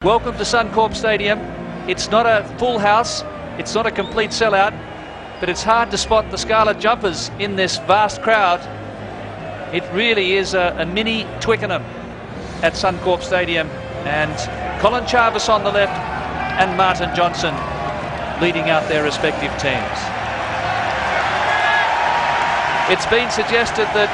Welcome to Suncorp Stadium. It's not a full house, it's not a complete sellout, but it's hard to spot the scarlet jumpers in this vast crowd. It really is a mini Twickenham at Suncorp Stadium, and Colin Jarvis on the left and Martin Johnson leading out their respective teams. It's been suggested that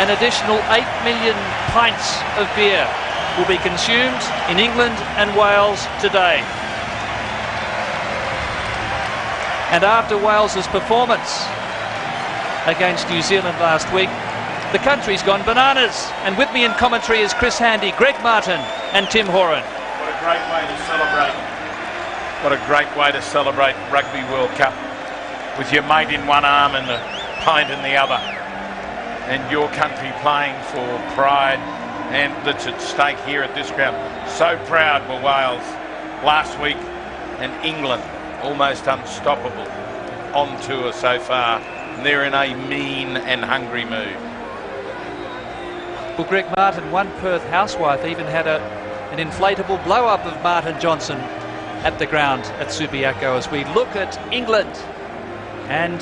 an additional 8 million pints of beer will be consumed in England and Wales today. And after Wales's performance against New Zealand last week, the country's gone bananas. And with me in commentary is Chris Handy, Greg Martin and Tim Horan. What a great way to celebrate. What a great way to celebrate Rugby World Cup, with your mate in one arm and the pint in the other, and your country playing for pride and that's at stake here at this ground. So proud were Wales last week, and England almost unstoppable on tour so far. And they're in a mean and hungry mood. Well, Greg Martin, one Perth housewife, even had an inflatable blow-up of Martin Johnson at the ground at Subiaco as we look at England. And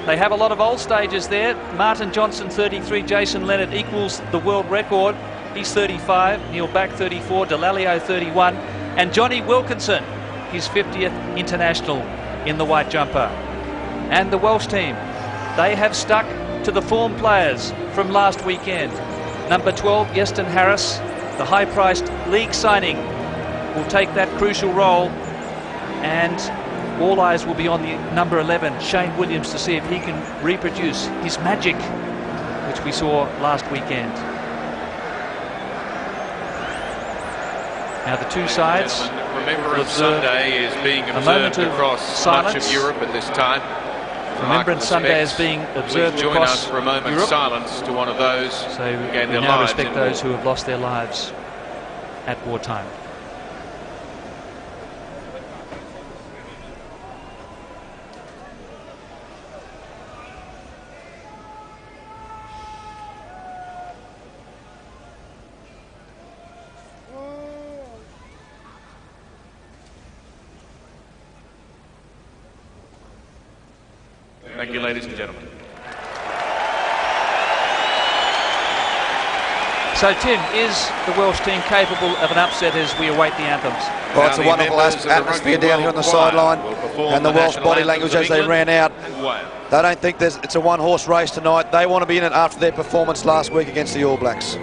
they have a lot of old stages there. Martin Johnson, 33. Jason Leonard equals the world record. He's 35. Neil Back, 34. Delalio, 31. And Johnny Wilkinson, his 50th international in the white jumper. And the Welsh team, they have stuck to the form players from last weekend. Number 12, Yeston Harris, the high-priced league signing, will take that crucial role. And all eyes will be on the number 11, Shane Williams, to see if he can reproduce his magic, which we saw last weekend. Now the two sides. Remembrance Sunday is being observed across much of Europe at this time. Remembrance Sunday is being observed join across us for a moment's Europe. silence to one of those So who gave we their now lives respect in those war. who have lost their lives at wartime. Thank you, ladies and gentlemen. So, Tim, is the Welsh team capable of an upset as we await the anthems? Well, it's a wonderful atmosphere down here on the sideline, and the Welsh body language as they ran out. They don't think it's a one-horse race tonight. They want to be in it after their performance last week against the All Blacks.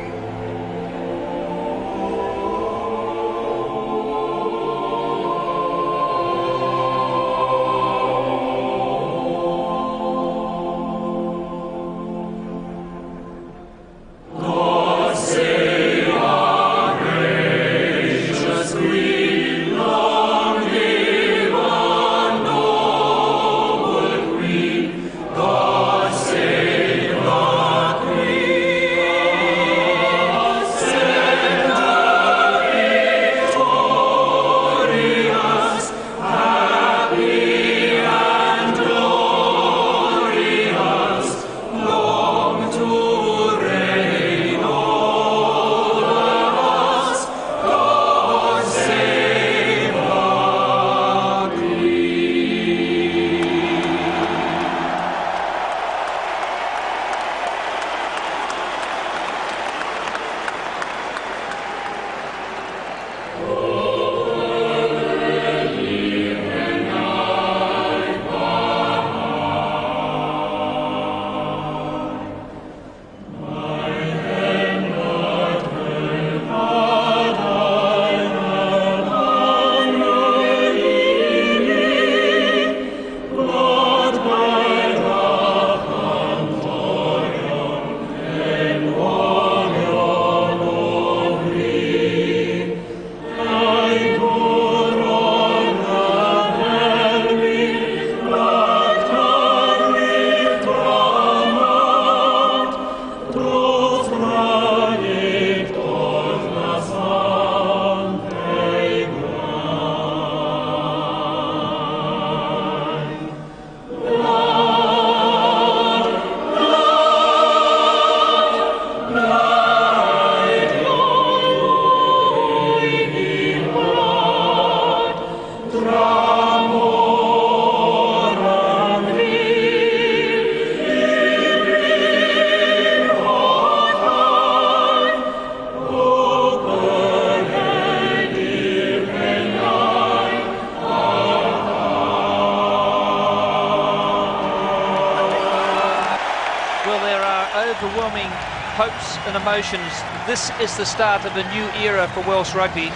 hopes and emotions. This is the start of a new era for Welsh rugby,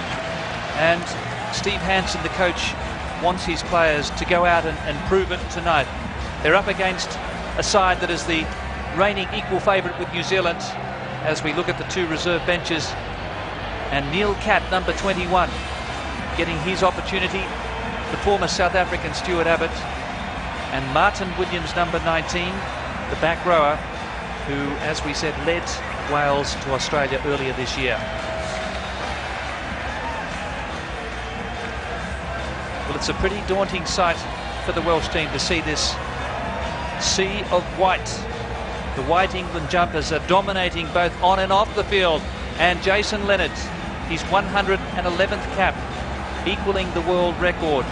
and Steve Hansen, the coach, wants his players to go out and prove it tonight. They're up against a side that is the reigning equal favourite with New Zealand, as we look at the two reserve benches, and Neil Catt, number 21, getting his opportunity, the former South African Stuart Abbott, and Martin Williams, number 19, the back rower, who, as we said, led Wales to Australia earlier this year. Well, it's a pretty daunting sight for the Welsh team to see this sea of white. The white England jumpers are dominating both on and off the field. And Jason Leonard, his 111th cap, equaling the world record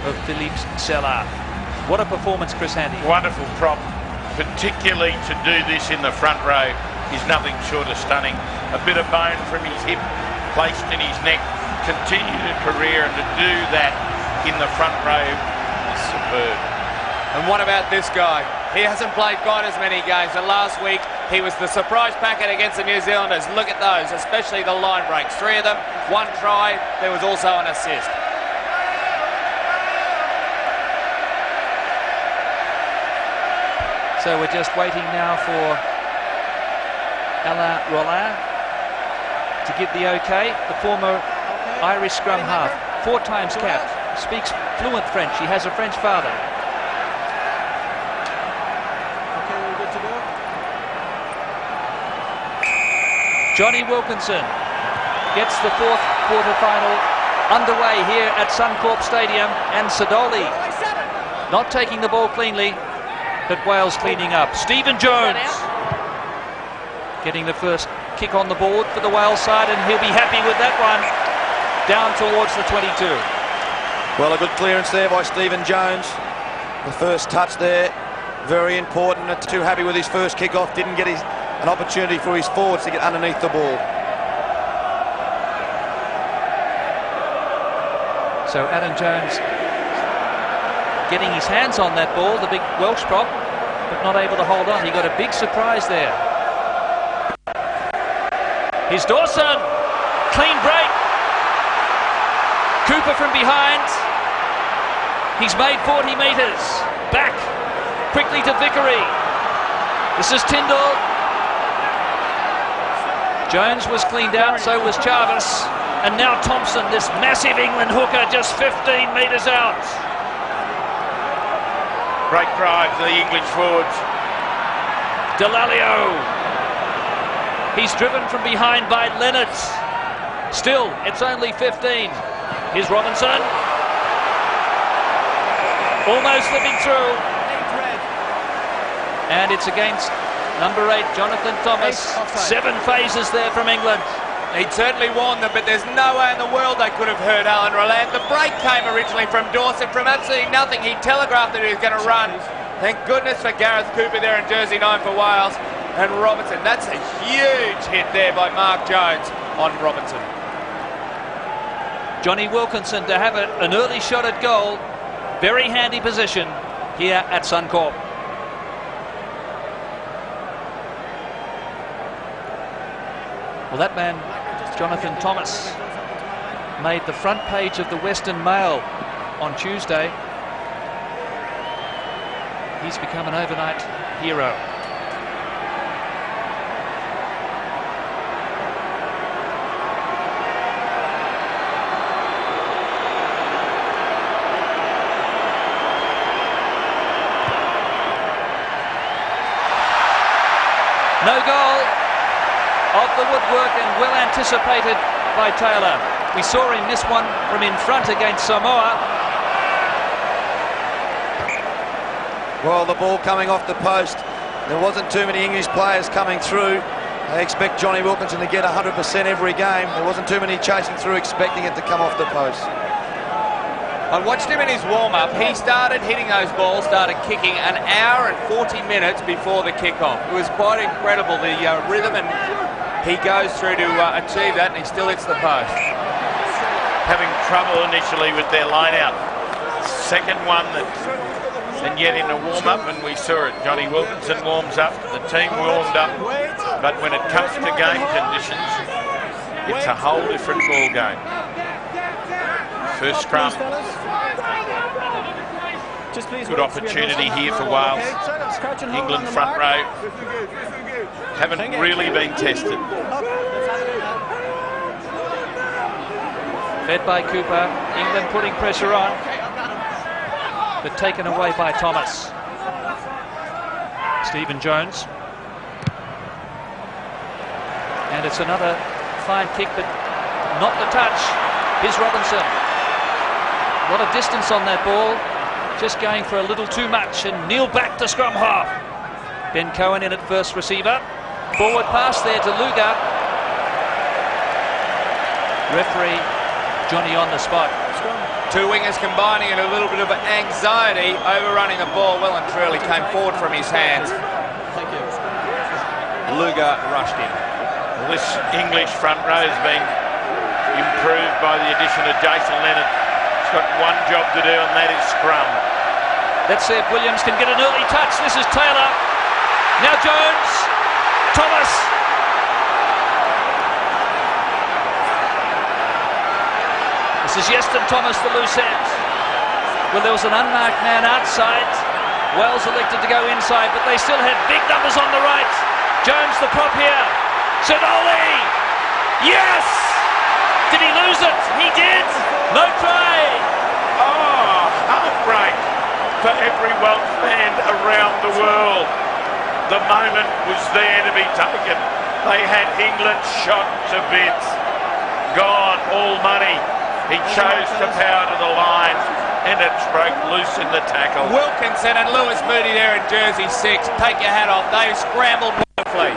of Philippe Sella. What a performance, Chris Handy. Wonderful prop, particularly to do this in the front row is nothing short of stunning. A bit of bone from his hip placed in his neck, continued a career, and to do that in the front row is superb. And what about this guy? He hasn't played quite as many games, and last week he was the surprise packet against the New Zealanders. Look at those, especially the line breaks. 3 of them, 1 try, there was also an assist. So we're just waiting now for Alain Rollin to give the okay. The former Irish scrum half, 4 times capped, speaks fluent French. He has a French father. Okay, we're good to go. Johnny Wilkinson gets the 4th quarter-final underway here at Suncorp Stadium, and Sadoli not taking the ball cleanly, but Wales cleaning up. Stephen Jones getting the first kick on the board for the Wales side, and he'll be happy with that one, down towards the 22. Well, a good clearance there by Stephen Jones. The first touch there, very important. Not too happy with his first kick-off. Didn't get an opportunity for his forwards to get underneath the ball. So Adam Jones getting his hands on that ball, the big Welsh prop, but not able to hold on. He got a big surprise there. Here's Dawson. Clean break. Cooper from behind. He's made 40 metres. Back quickly to Vickery. This is Tyndall. Jones was cleaned out, so was Jarvis. And now Thompson, this massive England hooker, just 15 metres out. Great drive to the English forwards. Delalio. He's driven from behind by Leonard. Still, it's only 15. Here's Robinson. Almost slipping through. And it's against number 8, Jonathan Thomas. 7 phases there from England. He'd certainly warned them, but there's no way in the world they could have hurt Alan Roland. The break came originally from Dawson from absolutely nothing. He telegraphed that he was going to run. Thank goodness for Gareth Cooper there in jersey 9 for Wales. And Robinson, that's a huge hit there by Mark Jones on Robinson. Johnny Wilkinson to have an early shot at goal. Very handy position here at Suncorp. Well, that man, Jonathan Thomas, made the front page of the Western Mail on Tuesday. He's become an overnight hero. No goal off the woodwork, and well anticipated by Taylor. We saw him miss one from in front against Samoa. Well, the ball coming off the post. There wasn't too many English players coming through. They expect Johnny Wilkinson to get 100% every game. There wasn't too many chasing through expecting it to come off the post. I watched him in his warm-up. He started hitting those balls, started kicking an hour and 40 minutes before the kick-off. It was quite incredible, the rhythm, and he goes through to achieve that, and he still hits the post. Having trouble initially with their line-out. Second one, and yet in the warm-up, and we saw it. Johnny Wilkinson warms up, the team warmed up, But when it comes to game conditions, it's a whole different ball game. First scrum. Good opportunity here for Wales. England front row haven't really been tested. Fed by Cooper. England putting pressure on, but taken away by Thomas. Stephen Jones. And it's another fine kick, but not the touch. Here's Robinson. A lot of distance on that ball. Just going for a little too much, and Neil back to scrum half. Ben Cohen in at first receiver. Forward pass there to Luga. Referee Johnny on the spot. Two wingers combining in a little bit of anxiety, overrunning the ball. Well and truly came forward from his hands. Thank you. Luga rushed in. Well, this English front row has been improved by the addition of Jason Leonard. He's got one job to do, and that is scrum. Let's see if Williams can get an early touch. This is Taylor. Now Jones. Thomas. This is Yeston Thomas, the loose end. Well, there was an unmarked man outside. Wales elected to go inside, but they still had big numbers on the right. Jones, the prop here. Sidoli. Yes! Did he lose it? He did. No try. Oh, heartbreak for every Welsh fan around the world. The moment was there to be taken. They had England shot to bits. Gone, all money. He chose to power to the line, and it broke loose in the tackle. Wilkinson and Lewis Moody there in jersey 6. Take your hat off. They scrambled wonderfully.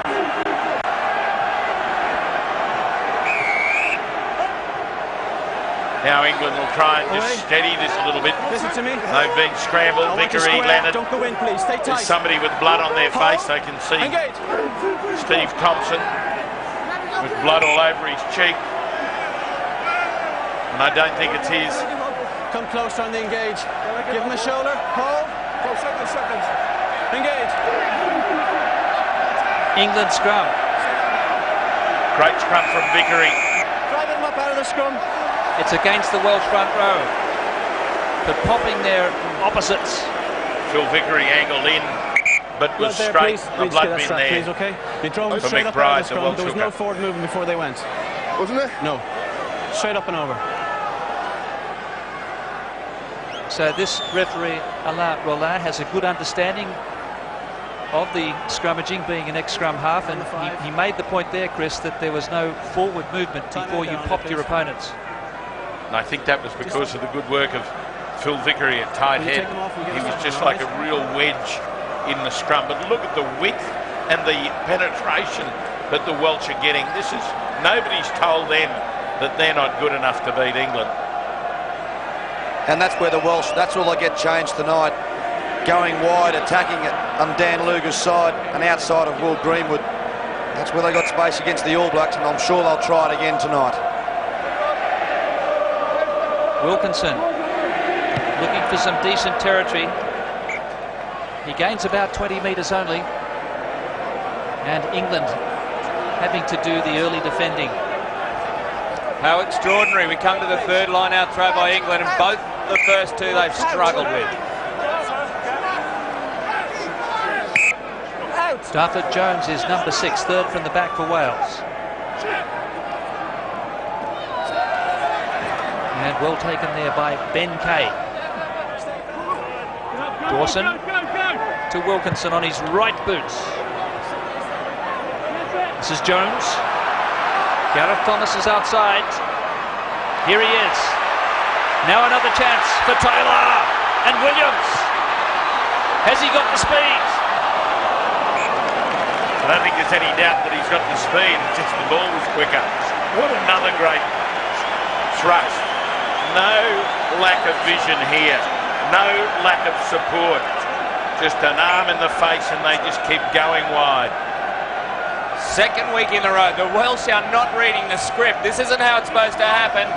Now England will try and just steady this a little bit. Listen to me. They've been scrambled. Vickery, Leonard. Don't go in, please. Stay tight. There's somebody with blood on their face. They can see Engage. Steve Thompson with blood all over his cheek. And I don't think it's his. Come closer on the engage. Give him a shoulder. Hold. 4 seconds. Engage. England scrum. Great scrum from Vickery. Drive him up out of the scrum. It's against the Welsh front row, but popping their opposites. Phil Vickery angled in, but was straight. The blood bin there. Please, okay? You drove him For straight up out of the McBride, the scrum. Welsh There was no forward movement before they went. Wasn't it? No. Straight up and over. So this referee, Alain Rollin, has a good understanding of the scrummaging, being an ex-scrum half, and he made the point there, Chris, that there was no forward movement before you popped your opponents. And I think that was because of the good work of Phil Vickery at tight head. He was just like a real wedge in the scrum. But look at the width and the penetration that the Welsh are getting. Nobody's told them that they're not good enough to beat England. And that's where the Welsh, that's all they get changed tonight. Going wide, attacking it on Dan Luga's side and outside of Will Greenwood. That's where they got space against the All Blacks, and I'm sure they'll try it again tonight. Wilkinson looking for some decent territory. He gains about 20 metres only, and England having to do the early defending. How extraordinary. We come to the third line out throw by England, and both the first two they've struggled with. Stafford Jones is number 6, third from the back for Wales. And well taken there by Ben Kay. Dawson to Wilkinson on his right boots. This is Jones. Gareth Thomas is outside. Here he is. Now another chance for Taylor and Williams. Has he got the speed? I don't think there's any doubt that he's got the speed. It's just the ball was quicker. What another great thrust. No lack of vision here. No lack of support. Just an arm in the face, and they just keep going wide. Second week in a row, the Welsh are not reading the script. This isn't how it's supposed to happen.